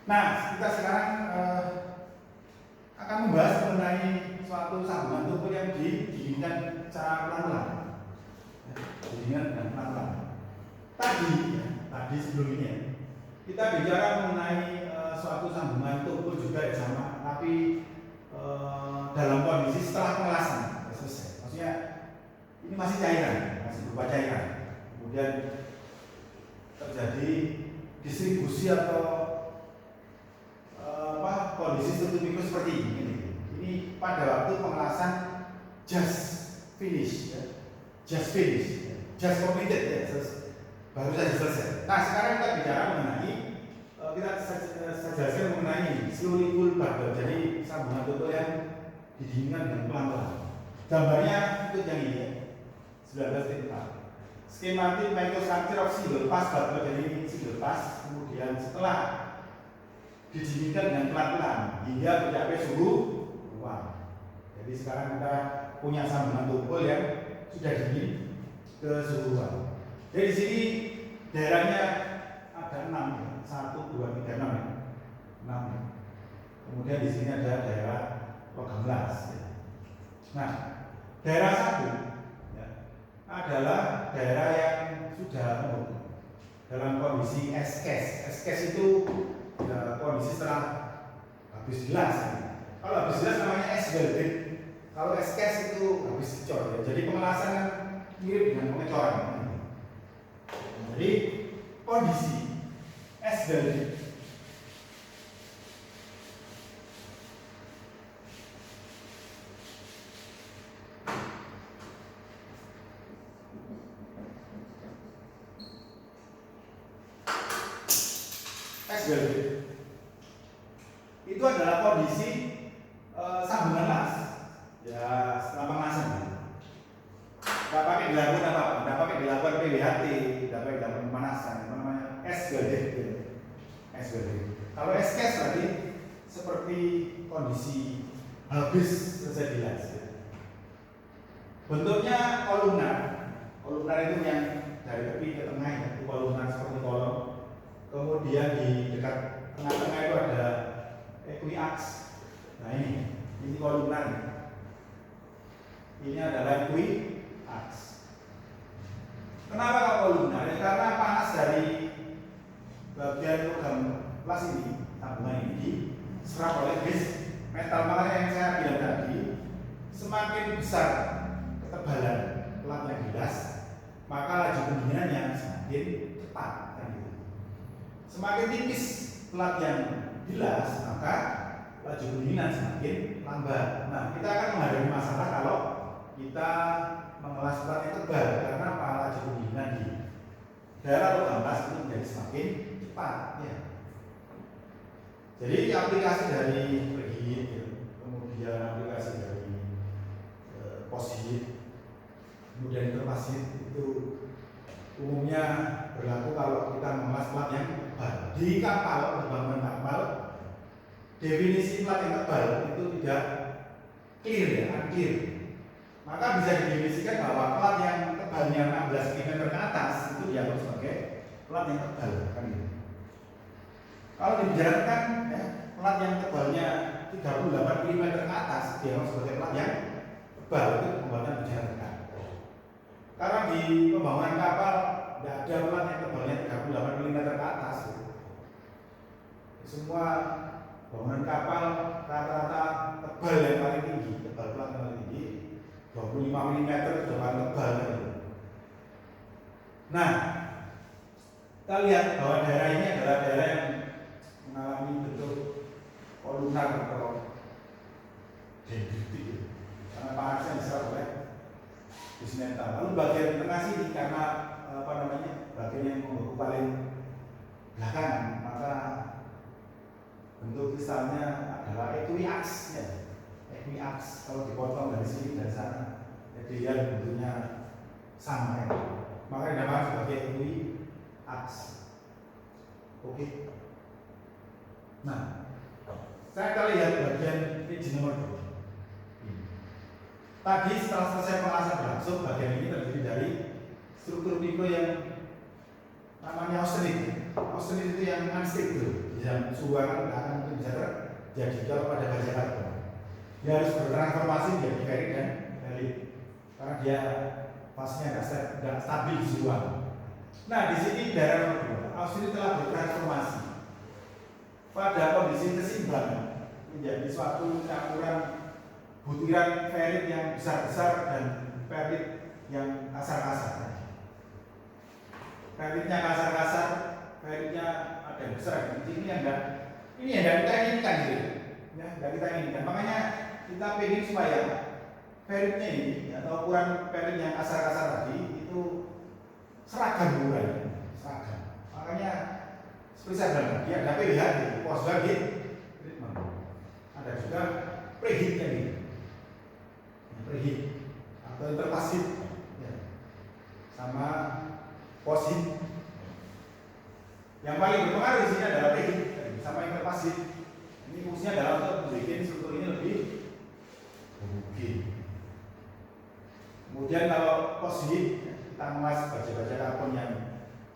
Nah, kita sekarang akan membahas mengenai suatu sambungan tubuh yang didinginkan secara pelan-pelan. Didinginkan dengan pelan-pelan. Tadi sebelumnya kita bicara mengenai suatu sambungan tubuh juga sama, tapi dalam kondisi setelah pengelasan selesai. Maksudnya ini masih cairan, masih berupa cairan. Kemudian terjadi distribusi atau kondisi struktur mikro seperti ini. Ini pada waktu pengelasan just finish, just completed, baru saja selesai. Nah, sekarang kita bicara mengenai kita jelaskan mengenai slurry bubble, jadi sambungan tubuh yang didinginkan dengan pelan-pelan. Gambarnya ikut yang ini, 19.4. Schematic microstructure of single pass bubble, jadi single pass, kemudian setelah didinginkan dengan pelan-pelan hingga mencapai suhu ruang. Jadi sekarang kita punya sambungan tubuh yang sudah dingin ke suhu ruang. Jadi di sini daerahnya ada 6, 1, 2, 3, 6. Kemudian di sini ada daerah logam las. Nah, daerah 1 adalah daerah yang sudah dalam kondisi S-case. S-case itu kondisi setelah habis gelas. Kalau habis gelas namanya S-welded. Kalau S-case itu habis dicor. Jadi pengelasan kan mirip dengan pengecoran. Jadi kondisi S-welded. S-welded itu adalah kondisi sambungan las ya setelah pengelasan. Tidak pakai dilakukan apa-apa, tidak pakai dilakukan PWHT, tidak pakai dilakukan pemanasan, namanya S-welded. Kalau S-case berarti seperti kondisi habis selesai dilas. Bentuknya kolumnar. Kolumnar itu yang dari tepi ke tengah, itu kolumnar seperti kolom. Kemudian di dekat tengah-tengah itu ada equiaks. Nah ini kolumnar. Ini adalah equiaks. Kenapa kok kolumnar? Ya, karena panas dari bagian logam las ini, sambungan ini diserap oleh base metal. Makanya yang saya bilang tadi, semakin besar ketebalan plat yang dilas, maka laju pendinginannya semakin cepat. Semakin tipis plat yang dilas, maka laju pendinginan semakin lambat. Nah, kita akan menghadapi masalah kalau kita mengelas plat yang tebal, karena laju pendinginan di daerah logam las itu menjadi semakin cepat. Ya. Jadi aplikasi dari preheat, kemudian aplikasi dari post-heat, kemudian interface itu umumnya berlaku kalau kita mengelas plat yang tebal. Di kapal, di bangunan kapal, definisi plat yang tebal itu tidak clear, unclear. Maka bisa didefinisikan bahwa plat yang tebalnya 16 mm ke atas itu dianggap sebagai plat yang tebal, kan gitu. Kalau dibicarakan plat yang tebalnya 38 mm ke atas dianggap sebagai plat yang tebal, itu pembuatan bicarakan. Karena di pembangunan kapal tidak ada plat yang tebalnya 38 mm ke atas. Semua bangunan kapal rata-rata tebal yang paling tinggi, tebal plat yang paling tinggi 25 mm itu paling tebal. Nah, kita lihat bahwa daerah ini adalah daerah yang mengalami bentuk kolumnar atau dendritik, karena panasnya diserap oleh metal. Lalu bagian tengah sini karena bagian yang membeku paling belakangan, maka bentuk kristalnya adalah equiaks. Equiaks kalau dipotong dari sini dan sana, dia bentuknya sama. Maka dinamakan sebagai equiaks. Oke. Nah, saya lihat bagian page nomor 2. Tadi setelah selesai pengelasan berlangsung, bagian ini terdiri dari struktur mikro yang namanya austenit. Austenit itu yang unstable, yang suhu akan mungkin bisa terjadi kalau pada baja karbon. Dia harus bertransformasi menjadi ferrit dan ferrit karena dia fasenya nggak stabil di suhu. Nah di sini daerah nomor 2, austenit telah bertransformasi pada kondisi keseimbangan menjadi suatu campuran butiran ferrit yang besar-besar dan ferrit yang kasar-kasar. Ferritnya kasar-kasar, ferritnya ada yang besar, ini yang enggak kita inginkan gitu. Ya, enggak kita inginkan. Makanya kita pengen supaya ferritnya ini atau ukuran ferrit yang kasar-kasar tadi itu seragam ukurannya, seragam. Makanya seperti saya bilang, dia ada pH gitu, post treatment. Ada juga preheatnya gitu, preheat atau interpasif, ya. Sama post-heat. Yang paling berpengaruh di sini adalah preheat sama interpasif. Ini fungsinya adalah untuk membuat struktur ini lebih homogene. Kemudian kalau post-heat, kita mengas baja-baja karbon yang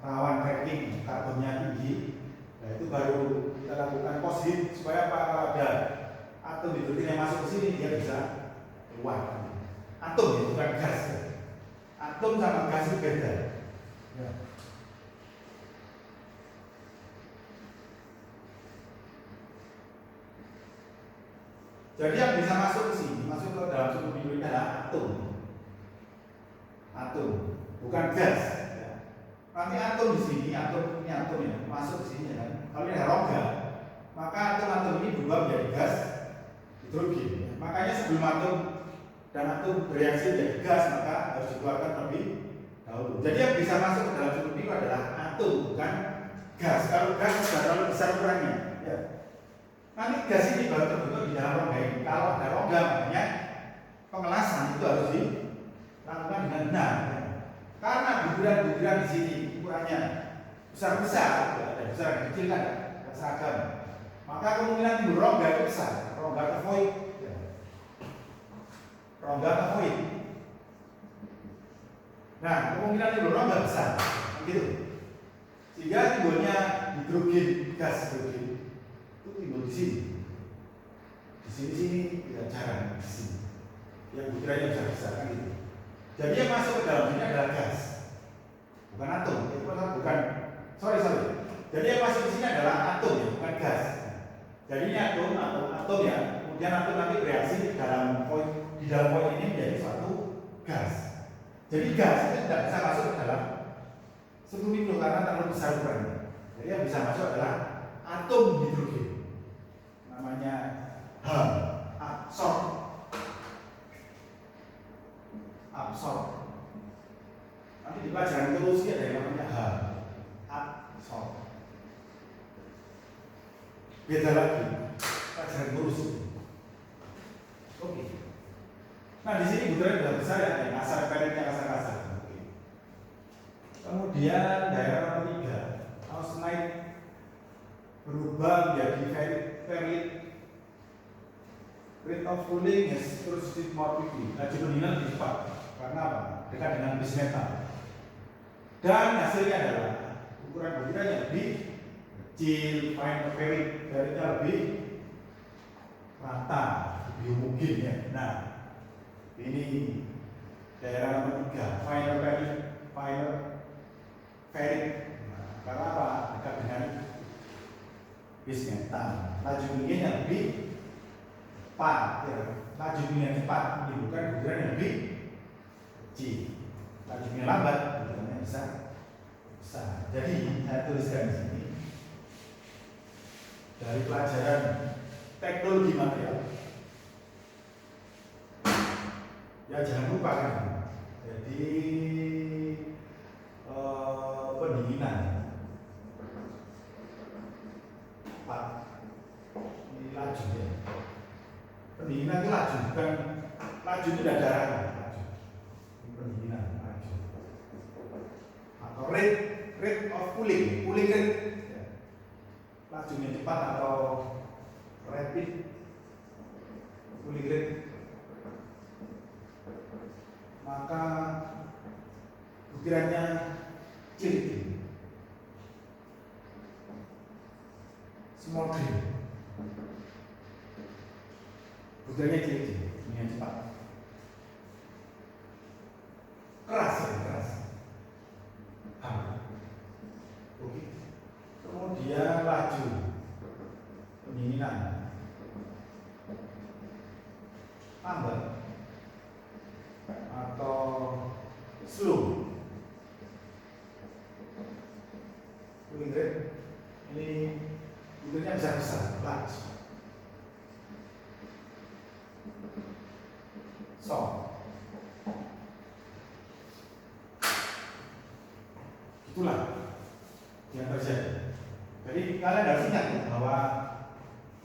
rawan cracking, karbonnya tinggi. Nah itu baru kita lakukan post-heat supaya apa? Kalau ada atom hidrogen yang masuk ke sini dia bisa keluar. Atom ya, bukan gas. Atom sama gas itu beda. Ya. Jadi yang bisa masuk ke sini, masuk ke dalam suhu biologi adalah atom. Atom, bukan gas. Ya. Nanti atom di sini, atom ini atom ya, masuk ke sini kan. Kalau ini ada rongga, maka atom-atom ini berubah menjadi gas hidrogen. Ya. Makanya sebelum atom dan atom bereaksi menjadi gas, maka harus dikeluarkan terlebih dahulu. Jadi yang bisa masuk ke dalam suhu biologi adalah atom, bukan gas. Kalau gas sudah terlalu besar ukurannya. Ya. Nanti gas ini baru terbentuk di dalam rongga ini. Kalau ada rongga, makanya pengelasan itu harus dilakukan dengan benar. Karena butiran-butiran di sini ukurannya besar-besar, ada besar, ada kecil kan, ada seragam. Maka kemungkinan timbul rongga itu besar, rongga kevoid, ya. Rongga kevoid. Nah, kemungkinan timbul rongga besar, begitu. Sehingga timbulnya hidrogen, gas hidrogen. Timbul di sini, tidak jarang di sini. Yang butirannya besar-besar kan gitu. Jadi yang masuk ke dalam ini adalah gas, bukan atom. Itu bukan. Sorry. Jadi yang masuk ke sini adalah atom ya, bukan gas. Jadi ini atom atau atom ya. Kemudian atom nanti bereaksi di dalam poin ini menjadi suatu gas. Jadi gas itu tidak bisa masuk ke dalam struktur mikro karena terlalu besar ukurannya. Jadi yang bisa masuk adalah atom hidrogen. Namanya absorb. Nanti di pelajaran terus ada yang namanya absorb. Beda lagi pelajaran terus. Oke. Nah di sini butiran sudah besar ya, yang kasar, ferritnya kasar-kasar. Oke. Kemudian daerah nomor 3, austenite berubah menjadi ferrit. Rate of cooling is proceeded more quickly. Laju pendinginan lebih cepat. Karena apa? Dekat dengan bis metal. Dan hasilnya adalah ukuran butirannya lebih kecil, fine ferritnya lebih rata, lebih homogen ya. Nah, ini daerah nomor 3, fine ferrit. Nah, karena apa? Dekat dengan bis metal. Laju pendinginnya lebih cepat, ya. Laju pendinginan cepat menimbulkan butiran yang lebih kecil. Laju pendinginan lambat, butirannya besar. Jadi saya tuliskan di sini dari pelajaran teknologi material. Ya jangan lupa kan. Jadi pendinginan cepat. Ini laju ya. Pendinginan itu laju, bukan laju itu tidak darah, laju. Ini pendinginan laju. Atau rate of cooling rate. Ya. Lajunya cepat atau rapid cooling rate. Maka butirannya kecil. small grain. Butirannya kecil-kecil, ini yang cepat. Keras ya, keras. Oke. Kemudian laju pendinginan, lambat atau slow. Cooling rate ini butirnya besar-besar, large. Itulah yang terjadi. Jadi kalian harus ingat bahwa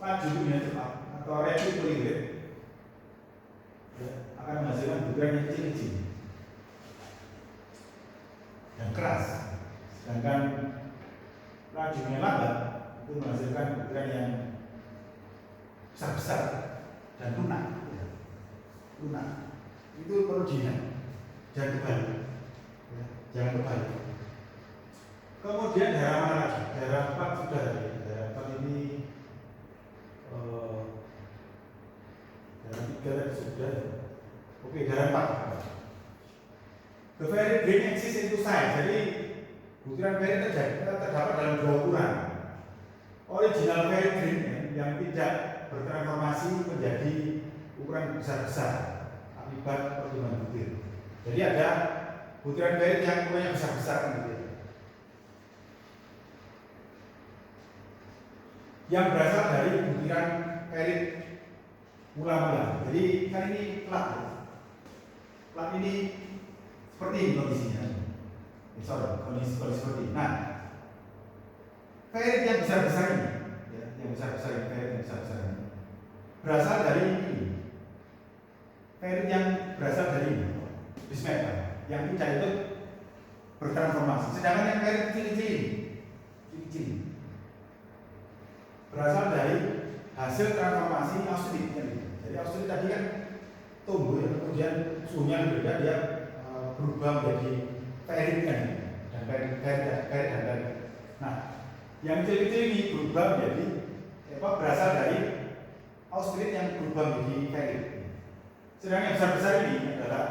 laju dunia cepat atau rapid cooling rate akan menghasilkan butiran yang kecil-kecil yang keras, sedangkan lajunya lambat itu menghasilkan butiran yang besar-besar dan lunak. Itu perlu diingat, jangan kebalik, jangan kebalik. Kemudian daerah mana lagi? Daerah 4 sudah tadi. Daerah 4 ini daerah 3 tadi sudah. Oke, daerah 4. The varied grain exists into size. Jadi butiran varied terdapat dalam dua ukuran. Original varied grain yang tidak bertransformasi menjadi ukuran besar-besar akibat pertumbuhan butir. Jadi ada butiran varied yang ukurannya besar-besar gitu. Yang berasal dari butiran varied mula-mula. Jadi kan ini plat. Plat ini seperti ini kondisinya. Kondisi seperti ini. Nah, varied yang besar-besar ini, ya, yang besar-besar ini, varied yang besar-besar ini berasal dari ini. Varied yang berasal dari ini, bismetal, yang tidak itu bertransformasi. Sedangkan yang varied kecil-kecil ini berasal dari hasil transformasi australit. Jadi australit tadi kan tumbuh ya, kemudian suhunya berbeda, dia berubah menjadi varied kan, dan varied. Nah, yang kecil-kecil ini berubah menjadi berasal dari australit yang berubah menjadi varied. Sedangkan yang besar-besar ini adalah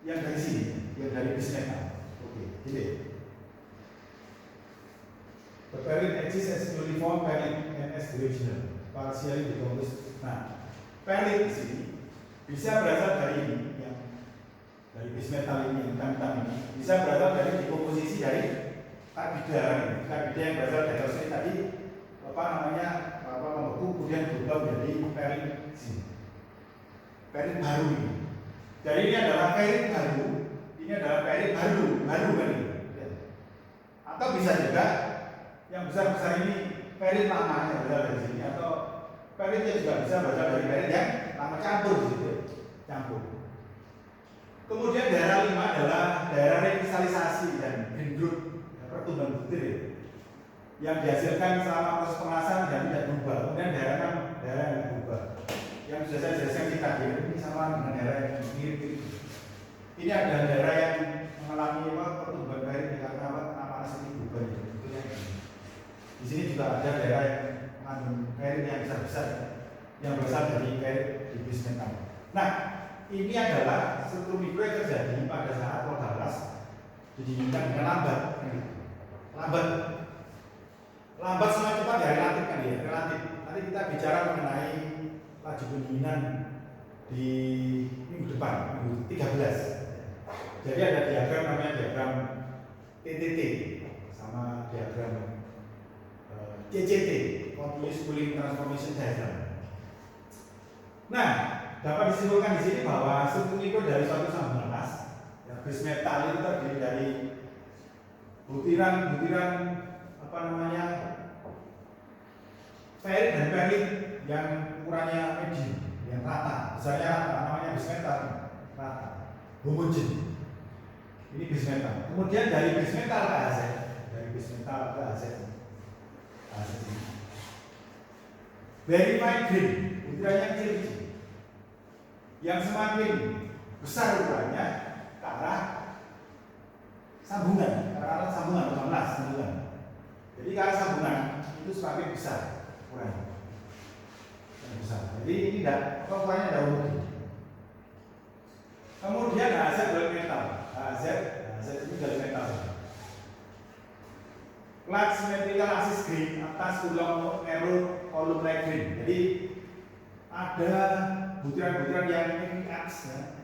yang dari sini, yang dari bismetal. Oke, gitu. The varied exists as uniform varied and as directional, partially decomposed. Nah, varied di sini bisa berasal dari ini, yang dari bismetal ini, hitam ini, bisa berasal dari dekomposisi dari karbida yang berasal dari australit tadi, membeku kemudian berubah menjadi varied sini. Varied baru ini. Jadi ini adalah varied baru, ini adalah varied baru kan ini. Atau bisa juga yang besar-besar ini varied lama yang berasal dari sini, atau varied yang juga bisa berasal dari varied yang lama campur gitu, campur. Kemudian daerah 5 adalah daerah rekristalisasi dan dendrut, pertumbuhan butir yang dihasilkan selama proses pengelasan dan tidak berubah. Kemudian daerah 6 daerah yang berubah, yang sudah saya jelaskan tadi, ini sama dengan daerah yang mirip. Ini adalah daerah yang mengalami pertumbuhan varied karena panas ini berubah. Di sini juga ada daerah yang mengandung varied yang besar-besar yang berasal dari varied di bismetal. Nah, ini adalah struktur mikro yang terjadi pada saat Rodalas didinginkan dengan lambat. Lambat sama cepat ya relatif kan ya, relatif. Nanti kita bicara mengenai laju pendinginan di minggu depan, minggu 13. Jadi ada diagram namanya diagram TTT sama diagram CCT, Continuous Cooling Transformation Diagram. Nah, dapat disimpulkan di sini bahwa struktur mikro dari suatu sambungan las, ya, bismetal itu terdiri dari butiran varied dan varied yang ukurannya medium, yang rata, besarnya rata, namanya bismetal, rata, homogen. Ini bismetal. Kemudian dari bismetal ke AZ, verified grain, butirannya kecil-kecil, yang semakin besar ukurannya ke arah sambungan, atau las. Jadi ke arah sambungan itu semakin besar ukurannya. Besar. Jadi ini tidak, ukurannya tidak homogen. Kemudian HZ black metal. HZ ini black metal. Flat symmetrical axis green atas tulang narrow column like green. Jadi ada butiran-butiran yang ini aks ya,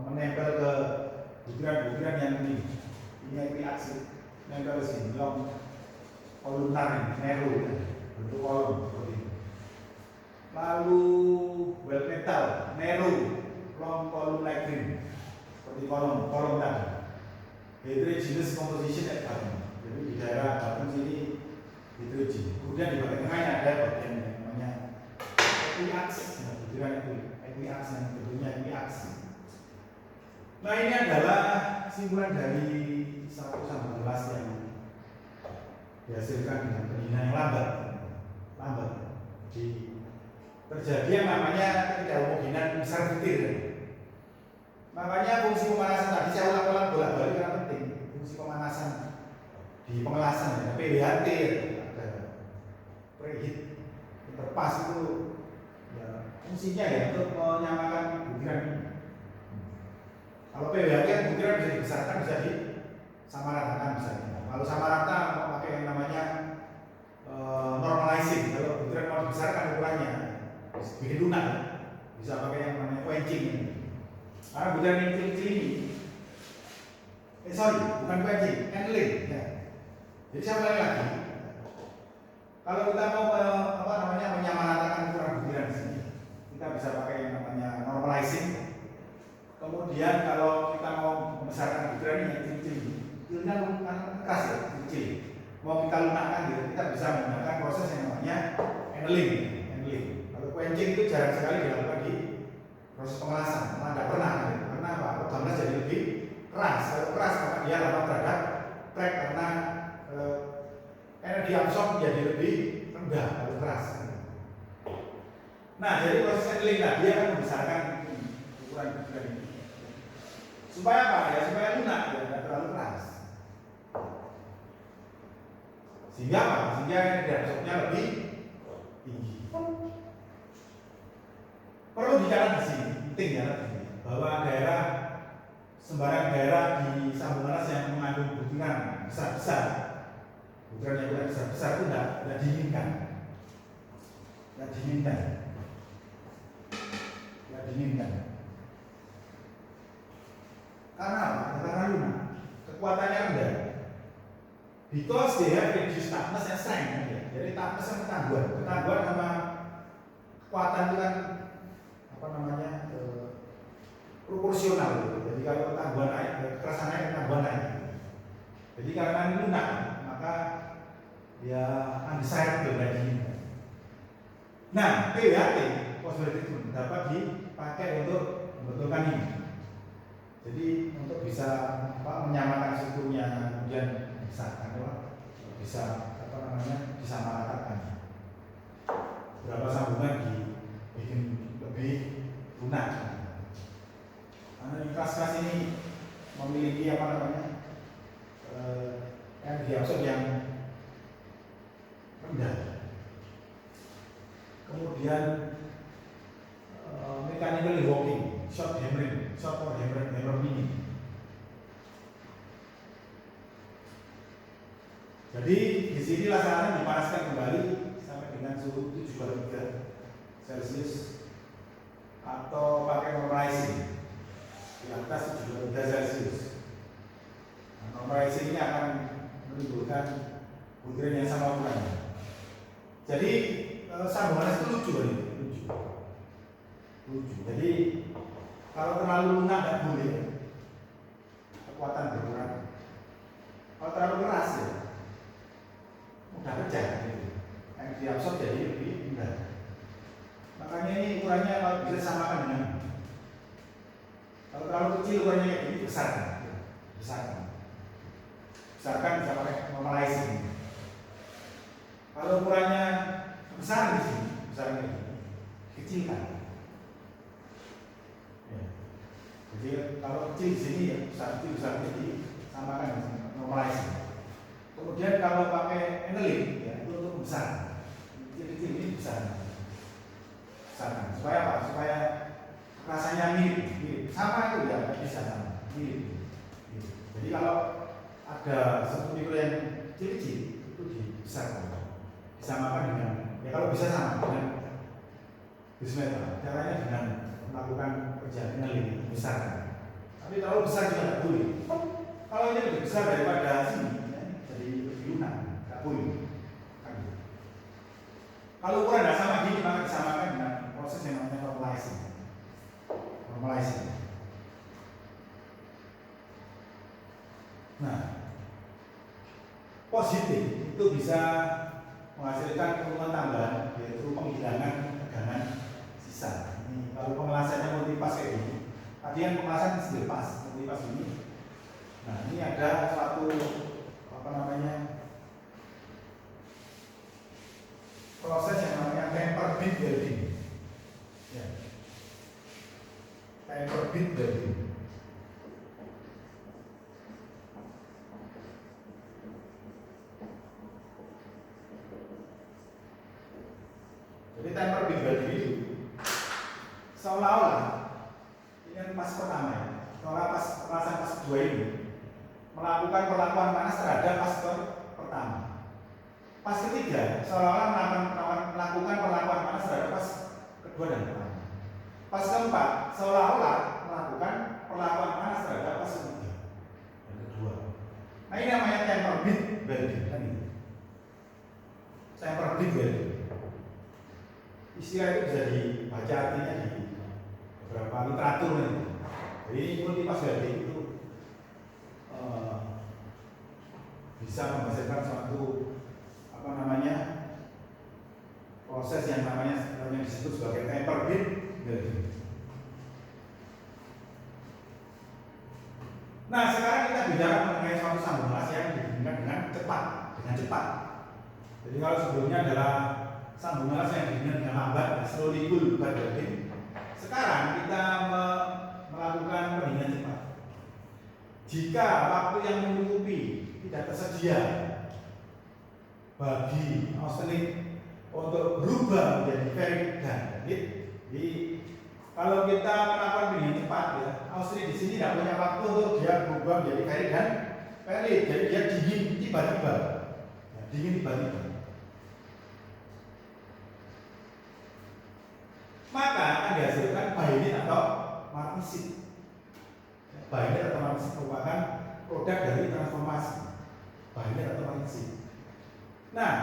menempel ke butiran-butiran yang ini. Ini aks menempel ke sini, long kolumnar narrow ya, bentuk kolom seperti ini. Lalu black metal narrow long column like green seperti kolom tadi. Heterogeneous composition at bottom. Jadi di daerah bottom sini heterogeneous. Kemudian di bagian tengahnya ada bagian yang namanya equiax, butiran equiax yang bentuknya equiax. Nah ini adalah simpulan dari satu sambungan gelas yang dihasilkan dengan pendinginan yang lambat. Jadi terjadi yang namanya ketidakhomogenan besar butir. Makanya fungsi pemanasan tadi saya ulang-ulang bolak-balik karena penting. Fungsi pemanasan di pengelasan ya, PWHT ada preheat interpas itu ya fungsinya ya untuk menyamakan butiran ini. Kalau PWHT kan butiran bisa dibesarkan, bisa disamaratakan misalnya. Kalau sama rata mau pakai yang namanya normalizing. Kalau butiran mau dibesarkan ukurannya bikin lunak, bisa pakai yang namanya quenching. Karena butiran yang kecil-kecil ini, bukan quenching, handling. Ya. Jadi saya ulangi lagi. Kalau kita mau menyamaratakan ukuran butiran di sini, kita bisa pakai yang namanya normalizing. Kemudian kalau kita mau membesarkan butiran ini yang kecil-kecil, kecilnya kan keras ya, kecil. Mau kita lunakkan gitu, kita bisa menggunakan proses yang namanya handling. Kalau quenching itu jarang sekali dilakukan di proses pengelasan, tidak pernah. Karena apa? Logam jadi lebih keras. Kalau keras maka dia rapat terhadap crack karena energi absorb menjadi lebih rendah kalau keras. Nah, jadi proses handling dia akan membesarkan ukuran butiran ini. Supaya apa? Ya supaya lunak, ya tidak terlalu keras. Sehingga apa? Sehingga energi absorbnya lebih tinggi. Perlu dicatat di sini, penting ya, bahwa sembarang daerah di sambungan las yang mengandung butiran besar-besar, butiran yang besar-besar itu tidak diinginkan. Karena apa? Karena lunak, kekuatannya rendah. Because they have reduced toughness and strength. Jadi toughness dan ketangguhan sama kekuatan itu kan proporsional gitu. Jadi kalau ketangguhan naik, kekerasan naik, ketangguhan naik. Jadi karena ini lunak, maka dia undesirable lagi. Nah, PWHT possibility dapat dipakai untuk membetulkan ini. Jadi untuk bisa menyamakan strukturnya, kemudian bisa disamaratakan. Berapa sambungan dibikin lebih lunak. Karena kelas ini memiliki energi absorb yang rendah. Kemudian mechanical working, short or hammer mini. Jadi di sini lasaran dipanaskan kembali sampai dengan suhu 73 Celcius atau pakai normalizing di atas 73 Celcius. Normalizing ini akan menimbulkan butiran yang sama ukurannya. Jadi sambungan itu lucu. Jadi kalau terlalu lunak tidak boleh, kekuatan berkurang. Kalau terlalu keras ya mudah pecah. Yang diabsorb jadi lebih mudah. Makanya ini ukurannya kalau bisa samakan dengan, kalau terlalu kecil ukurannya kayak gini besarkan bisa pakai normalizing. Kalau ukurannya besar di sini, besarnya kecilkan. Ya. Jadi kalau kecil di sini ya besar jadi samakan dengan normalizing. Kemudian kalau pakai handling ya itu untuk besar. Kecil-kecil ini besar. Besarkan. Supaya apa? Supaya rasanya mirip. Sama itu ya, nggak bisa sama. Mirip. Gitu. Jadi kalau ada satu mikro yang kecil-kecil itu dibesarkan. Disamakan dengan, ya kalau bisa sama dengan bismillah. Caranya dengan melakukan kerja dengan besarkan. Tapi kalau besar juga tidak boleh. Kalau ini lebih besar daripada sini, ya, jadi lebih lunak, tidak boleh. Kalau ukuran tidak sama gini, maka disamakan dengan proses yang namanya normalizing. Normalizing. Nah, positif itu bisa menghasilkan keuntungan tambahan, yaitu penghilangan tegangan sisa. Ini kalau pengelasannya multipass kayak gini, tadi yang pengelasan single pass, multipass ini. Nah, ini ada suatu proses yang namanya temper bit welding. Ya. Temper bit welding. Jadi temper bit welding itu seolah-olah ini kan pas pertama ya, seolah pas pengelasan pas kedua ini melakukan perlakuan panas terhadap pas pertama. Pas ketiga seolah-olah melakukan perlakuan panas terhadap pas kedua dan pertama. Pas keempat seolah-olah melakukan perlakuan panas terhadap pas ketiga dan kedua. Nah ini namanya temper bit welding kan itu. Temper bit welding. Istilah itu bisa dibaca artinya di beberapa literatur nih. Jadi multipass welding itu bisa menghasilkan suatu proses yang disebut sebagai temper bit welding. Nah sekarang kita bicara mengenai suatu sambung kelas yang dihubungkan dengan cepat. Jadi kalau sebelumnya adalah sambung kelas yang dihubungkan dengan lambat, slowly cool bad welding. Sekarang kita melakukan pendinginan cepat. Jika waktu yang mencukupi tidak tersedia bagi austenit untuk berubah menjadi very dan jadi kalau kita melakukan pendinginan cepat ya, austenit di sini tidak punya waktu untuk dia berubah menjadi very dan very, jadi dia dingin tiba-tiba. Ya, dingin tiba-tiba. Maka akan dihasilkan bainit atau martensit. Bainit atau martensit merupakan produk dari transformasi. Bainit atau martensit. Nah,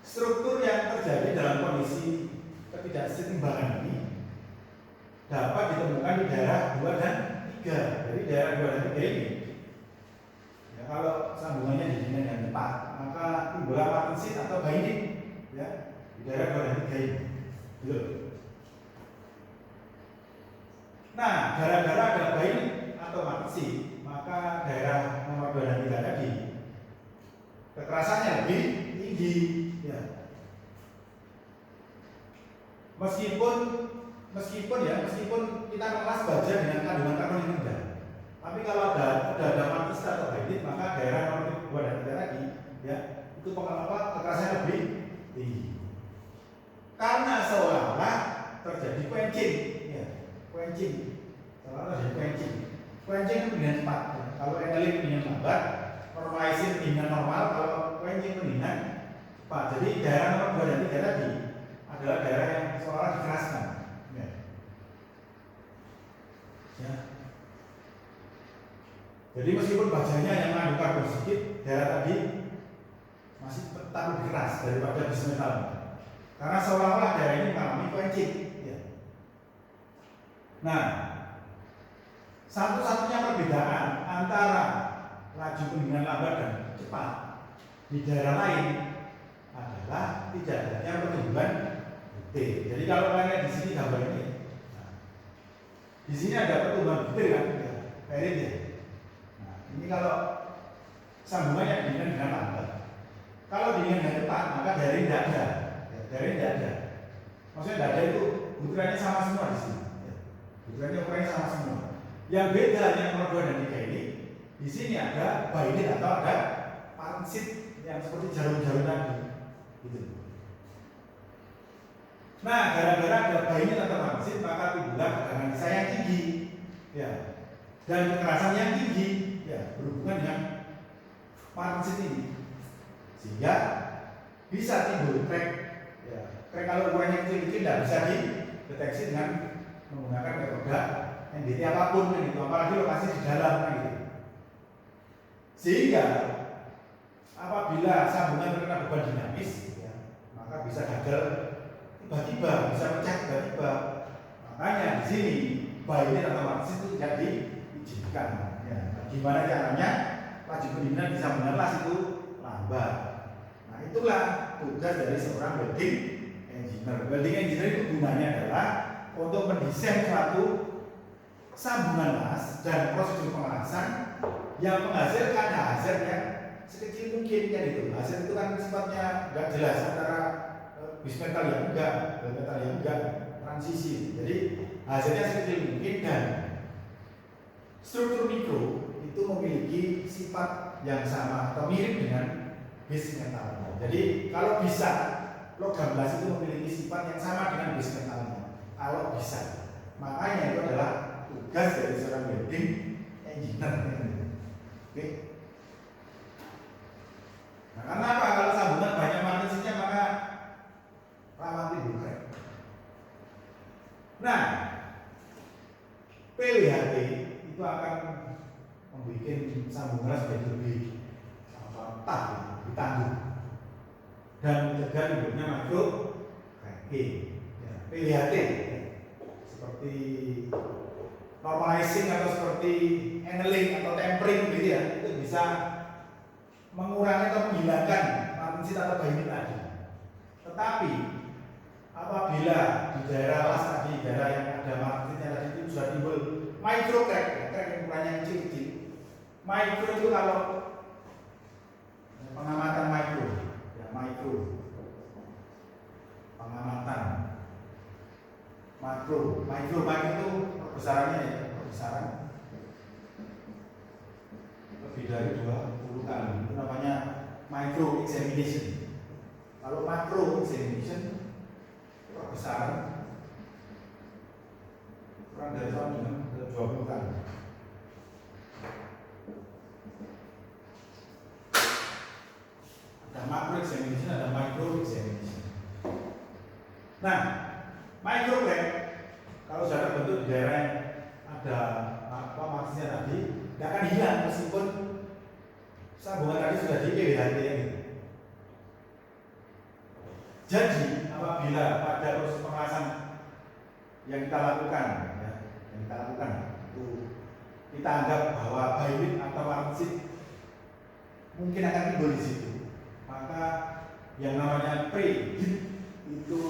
struktur yang terjadi dalam kondisi ketidakseimbangan ini dapat ditemukan di daerah 2 dan 3. Jadi daerah 2 dan 3 ini ya, kalau sambungannya didinginkan dengan cepat, maka timbullah martensit atau bainit ya, di daerah 2 dan 3 ini. Gitu. Nah, gara-gara ada bainit atau martensit, maka daerah nomor 2 dan 3 tadi kekerasannya lebih tinggi ya. Meskipun kita mengelas baja dengan kandungan karbon yang rendah, tapi kalau ada martensit atau bainit, maka daerah nomor 2 dan 3 tadi ya, itu kekerasannya lebih tinggi. Karena seolah-olah terjadi quenching ya. Seolah-olah terjadi quenching itu pendinginan cepat ya. Kalau aniline pendinginan lambat, normalizing pendinginan normal, kalau quenching pendinginan cepat. Jadi daerah nomor 2 dan 3 tadi adalah daerah yang seolah-olah dikeraskan ya. Ya. Jadi meskipun bajanya yang mengandung karbon sedikit, daerah tadi masih tetap lebih keras daripada bis metal. Karena seolah-olah daerah ini mengalami quenching ya. Nah, satu-satunya perbedaan antara laju pendinginan lambat dan cepat di daerah lain adalah tidak adanya pertumbuhan butir. Jadi kalau kalian lihat di sini gambar ini, nah, di sini ada pertumbuhan butir kan, ya, perit ya. Nah, ini kalau sambungannya dingin dengan lambat. Kalau dingin dengan cepat, maka daerah ini tidak ada. Ya, daerah ini tidak ada. Maksudnya tidak ada itu butirannya sama semua di sini. Ya. Butirannya ukurannya sama semua. Yang beda yang nomor 2 dan 3 ini, di sini ada bainit atau ada martensit yang seperti jarum-jarum tadi. gitu. Nah, gara-gara ada bayinya atau magnesit, maka timbullah tegangan saya yang tinggi, ya, dan kekerasan yang tinggi, ya, berhubungan dengan magnesit ini, sehingga bisa timbul crack, ya. Crack kalau ukurannya kecil-kecil tidak bisa dideteksi dengan menggunakan metode NDT apapun, gitu, apalagi lokasi di dalam, gitu. Sehingga apabila sambungan terkena beban dinamis, ya, maka bisa gagal tiba-tiba, bisa pecah tiba-tiba. Makanya di sini bayinya atau magnesit itu tidak diizinkan. Ya. Gimana caranya laju pendinginan bisa menelas itu lambat. Nah, itulah tugas dari seorang welding engineer. Welding engineer itu gunanya adalah untuk mendesain suatu sambungan las dan prosedur pengelasan yang menghasilkan hasil yang sekecil mungkin, kan itu. Hasil itu kan sifatnya nggak jelas antara bismetal yang enggak, metal yang enggak, transisi. Jadi hasilnya sekecil mungkin dan struktur mikro itu memiliki sifat yang sama atau mirip dengan base metalnya. Jadi kalau bisa logam las itu memiliki sifat yang sama dengan base metalnya. Kalau bisa, makanya itu adalah tugas dari seorang welding engineer. Oke. Nah, karena apa? Kalau sambungan banyak magnesitnya maka rawan timbul crack. Nah, PWHT itu akan membuat sambungan menjadi lebih tough, lebih tangguh dan mencegah timbulnya makro cracking. Ya, PWHT seperti normalizing atau seperti annealing atau tempering gitu ya, itu bisa mengurangi atau menghilangkan magnesit atau bayi tadi. Tetapi apabila di daerah las tadi, daerah yang ada magnesitnya tadi itu sudah timbul micro crack, ya, crack yang ukurannya kecil-kecil. Micro itu kalau pengamatan micro, ya micro, pengamatan makro, micro itu perbesarannya ya, perbesaran lebih dari 20 kali, itu namanya micro examination. Kalau makro examination perbesaran kurang dari 20 kali. Ada makro examination, ada micro examination. Nah, micro crack kalau sudah terbentuk di daerah yang ada apa maksudnya tadi, tidak akan hilang meskipun sambungan tadi sudah di PWHT ini. Jadi apabila pada proses pengelasan yang kita lakukan, ya, itu kita anggap bahwa bayi atau magnesit mungkin akan timbul di situ, maka yang namanya preheat itu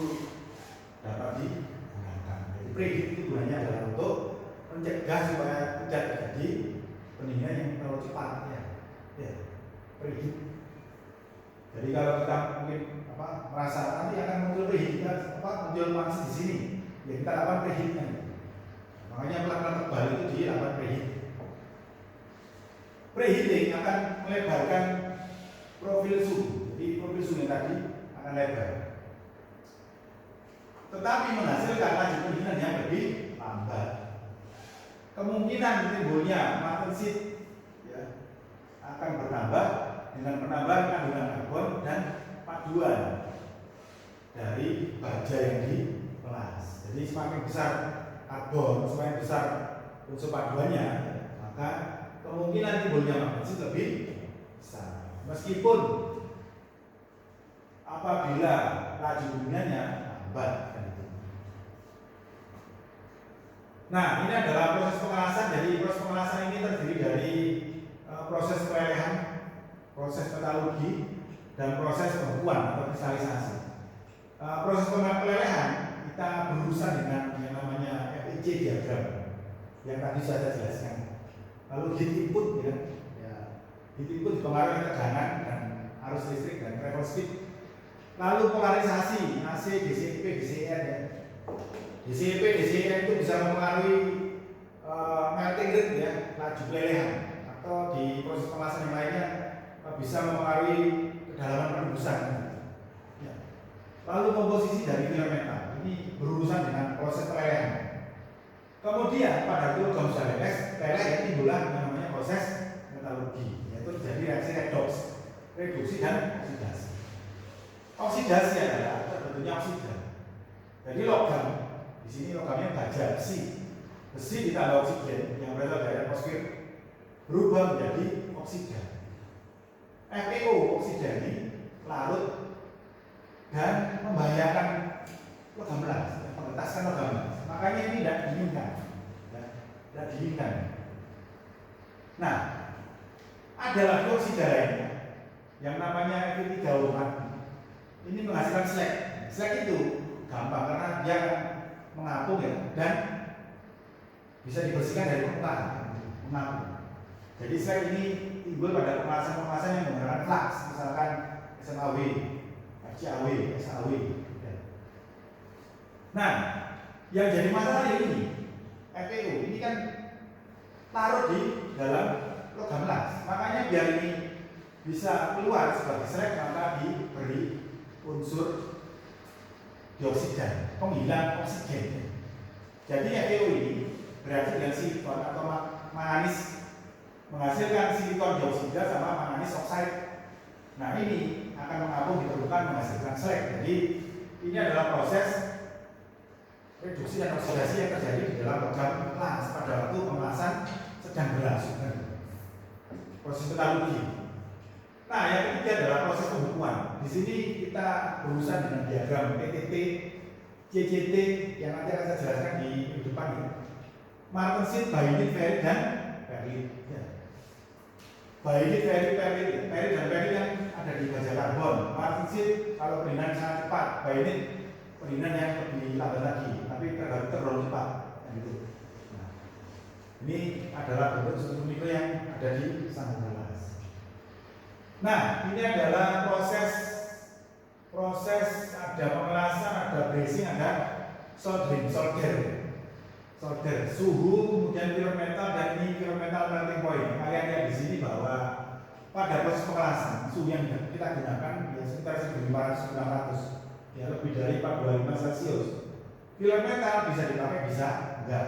dapat digunakan. Jadi preheat itu gunanya adalah untuk mencegah supaya tidak terjadi pendinginan yang terlalu cepat, ya, preheat. Jadi kalau kita mungkin merasa nanti akan muncul preheat, muncul magnesit di sini, ya kita lakukan preheatnya. Makanya pelan-pelan tebal itu dilakukan preheat. Preheating akan melebarkan profil suhu. Jadi profil suhu tadi akan lebar, tetapi menghasilkan laju pendinginan yang lebih lambat. Kemungkinan timbulnya magnesit, ya, akan bertambah dengan penambahan kandungan karbon dan paduan dari baja yang dipelas. Jadi semakin besar karbon, semakin besar unsur paduannya, maka kemungkinan timbulnya magnesit lebih besar. Meskipun apabila laju pendinginannya lambat. Nah, ini adalah proses pengelasan. Jadi proses pengelasan ini terdiri dari proses pelelehan, proses metalurgi, dan proses pembekuan atau kristalisasi. Proses pelelehan kita berurusan dengan yang namanya FIC diagram yang tadi saya jelaskan. Lalu heat input, ya, heat input dipengaruhi tegangan dan arus listrik dan travel speed. Lalu polarisasi AC, DCP, DCR, ya. DCP, DCR itu bisa mempengaruhi melting rate, ya, laju pelelehan, atau di proses pengelasan yang lainnya bisa mempengaruhi kedalaman penembusan. Ya. reduksi dan oksidasi. Oksidasi adalah terbentuknya oksida. Jadi logam di sini logamnya baja besi. Besi ditambah oksigen yang berasal dari atmosfer berubah menjadi oksida. FeO oksida ini larut dan membahayakan logam belas, mengetaskan logam belas. Makanya ini tidak diinginkan, tidak diinginkan. Nah, ada lagi oksida lainnya yang namanya Fe3O4. Ini menghasilkan slag. Slag itu gampang karena dia mengapung ya, dan bisa dibersihkan dari permukaan, mengapung. Jadi slag ini timbul pada pemanasan-pemanasan yang menggunakan flux, misalkan SMAW, FCAW, SAW. Nah, yang jadi masalah ini FeO ini kan larut di dalam logam belas. Makanya biar ini bisa keluar sebagai slag, maka diberi unsur dioksida, penghilang oksigen. Jadi FeO ini bereaksi dengan silikon atau manganis, menghasilkan silikon dioksida sama manganis oksida. Nah, ini akan mengapung di permukaan menghasilkan slag. Jadi ini adalah proses reduksi dan oksidasi yang terjadi di dalam logam belas pada waktu pemelasan sedang berlangsung. Proses metalurgi. Nah, yang ketiga adalah proses pembekuan. Di sini kita berurusan dengan diagram PTT, CCT yang nanti akan saya jelaskan di depan ya. Martensit, bainit, ferit, dan perlit. Ya. Bainit, ferit, dan perlit yang ada di baja karbon. Martensit kalau perinan sangat cepat, bainit perinan yang lebih lambat lagi, tapi terlalu cepat. Gitu. Nah, ini adalah bentuk struktur mikro yang ada di sambungan belas. Nah, ini adalah proses ada pemelasan, ada bracing, ada solder, suhu, kemudian film metal, dan ini film metal melting point. Kalian lihat di sini bahwa pada proses pemelasan suhu yang kita gunakan ya sekitar 1500-1600, ya lebih dari 425 Celcius. Film metal bisa dipakai, bisa enggak.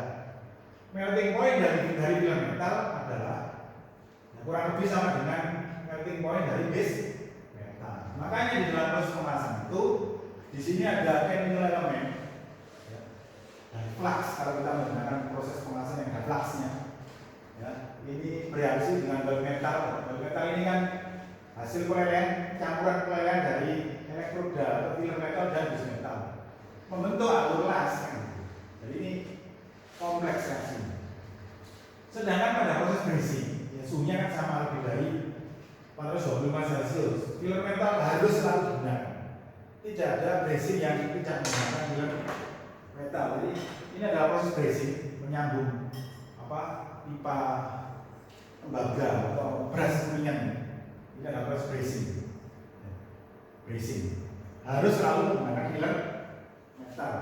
Melting point dari film metal adalah ya, kurang lebih sama dengan melting point dari base metal. Makanya di dalam proses pemelasan itu di sini ada chemical element ya, dan flux. Kalau kita menggunakan proses pemelasan yang ada fluxnya, ya, ini bereaksi dengan bal metal. Bal metal ini kan hasil pelelehan, campuran pelelehan dari elektroda atau film metal dan base metal membentuk alur las. Jadi ini kompleks reaksinya. Sedangkan pada proses bracing, ya suhunya kan sama lebih dari 425 Celcius. Film metal harus selalu digunakan. Tidak ada bracing yang tidak menggunakan film metal. Jadi ini adalah proses bracing, menyambung pipa tembaga atau beras kuningan. Ini adalah proses bracing. Bracing harus selalu menggunakan film metal.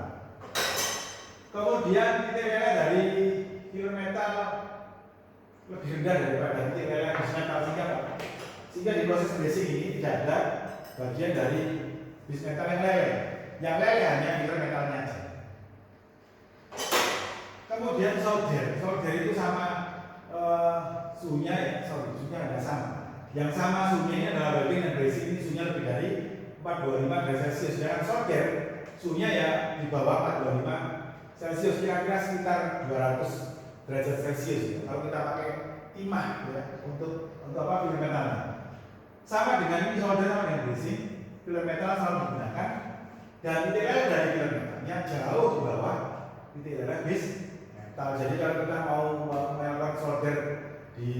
Kemudian titik leleh dari film metal lebih rendah daripada titik leleh base metal, sehingga di proses bracing ini tidak ada bagian dari base metal yang leleh. Yang leleh hanya film metalnya aja. Kemudian solder itu sama suhunya ya, suhunya ada sama. Yang sama suhunya ini adalah welding dan bracing, ini suhunya lebih dari 425 derajat Celcius. Sedangkan solder suhunya ya di bawah 425 Celcius, kira-kira sekitar 200 derajat Celcius ya. Kalau kita pakai timah ya untuk film metalnya. Sama dengan ini solder sama dengan bracing, film metal selalu digunakan dan titik leleh dari film metalnya jauh di bawah titik leleh base metal. Jadi kalau kita mau melakukan solder di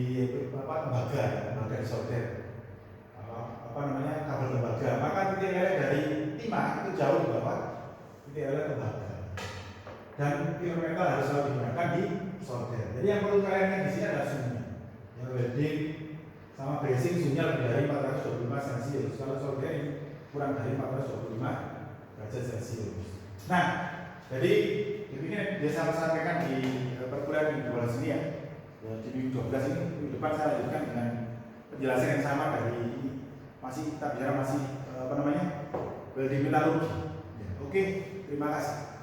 tembaga di solder kabel tembaga, maka titik leleh dari timah itu jauh di bawah titik leleh tembaga. Dan film metal harus selalu digunakan di solder. Jadi yang perlu kalian ingat di sini adalah suhunya. Yang welding sama bracing suhunya lebih dari 425 Celcius. Kalau solder ini kurang dari 425 derajat Celcius. Nah, jadi ini biasa saya sampaikan di perkuliahan minggu 12 ini ya. Di minggu 12 ini minggu depan saya lanjutkan dengan penjelasan yang sama dari kita bicara masih welding metalurgi. Oke, terima kasih.